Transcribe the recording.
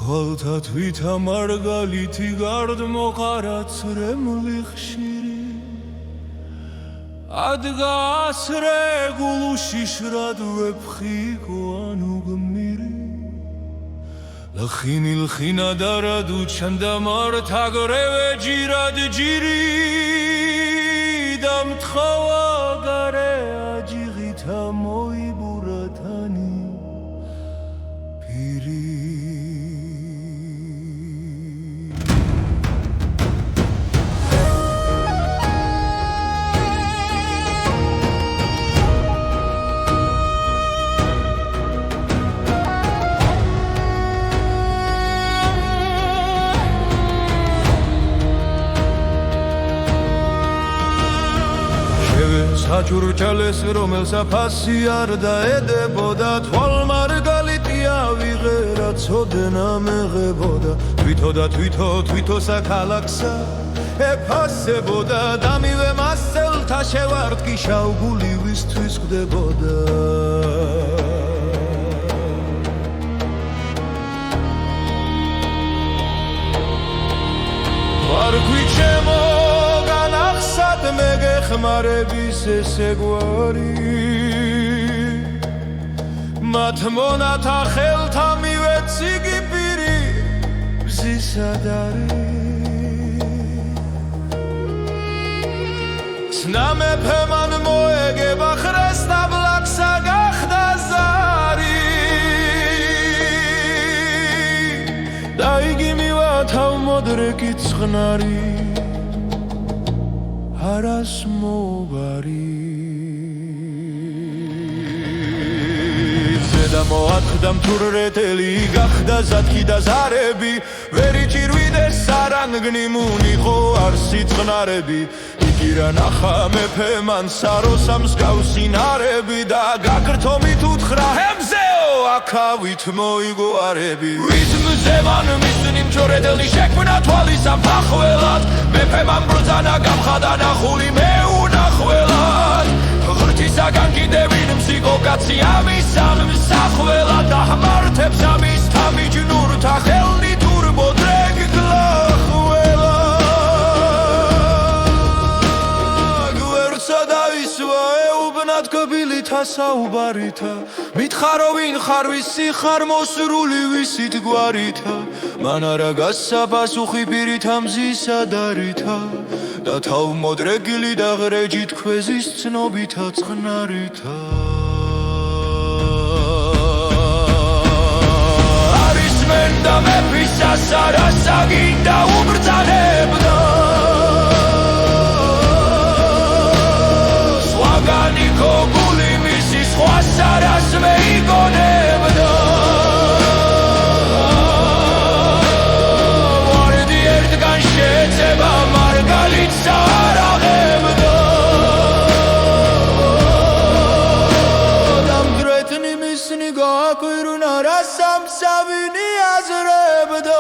თვალთა თვითა მარგალითი გარდმოყარაცრემლი ხშირი ადგა ასრე გულუშიშრად ვეფხიკო ანუგმირი ლხინი ლხინა დარადუ ჩანდამართაგრევე ჯირად ჯირი დამთხავა გარე აჯიღითა მოიბურათანი პირი საჭურჭალეს რომელსა ფასი არ დაედებოდა თვალმარგალიტი ავიღერა ცოდნა მეღებოდა თვითო საქალაქსა ეფასებოდა დამივე მასელთა შევარდკი შავგული ვისთვის ხდებოდა ვარქვი ჩემო განახსად მეგეხმარების ესე გვარი მათ მონათა ხელთა მივეციგი პირი მზისადარი სნამეფემან მოეგება ხრესთა ბლაქსა გახდა ზარი და იგი მივათავ მოდრეკი ცხნარი არას მოგარი ზედა მოათხდა მთურრეთელი გახდა ზათქი და ზარები ვერ იჭირვიდეს სარანგნი მუნიყო არსი წყნარები იგი რა ნახა მეფემან საროსა მსგავსი ნარები და გაგრთომით უთხრა ჰემზეო აქავით მოიგოარები ვის მზემან მისნი მჭორედელი შექმნა თვალისამ ფახველად მეფემან ბრძანა გამხადა ნახული მე უნახველად ღრთისაგან კიდევინ მსიკო კაცი ამის ამსახველად და ჰმართებს ამის თამიჯნურთა ხელნით ურბოდრეგ გლახველად გვერდსა დაისვა ეუბნად კბილითა საუბარითა მითხარო ვინ ხარ ვისი ხარ მოსრული ვისით გვარითა მან არა გასაპასუხი პირითა მზისადარითა და თავ მოდრეგილი და ღრეჯით ქვეზის ცნობითა წყნარითა არის მენდა მეფისა სარასა გინდა უბრძანებდა სხვაგანი გოგული მისი სხვა სარას მეიგონებდა ვარდი ერთგან შეეცება მარგალიტს არ აღებდა დამგრეთნი მისნი გააკვირვნა რა სამსავინი აზრებდა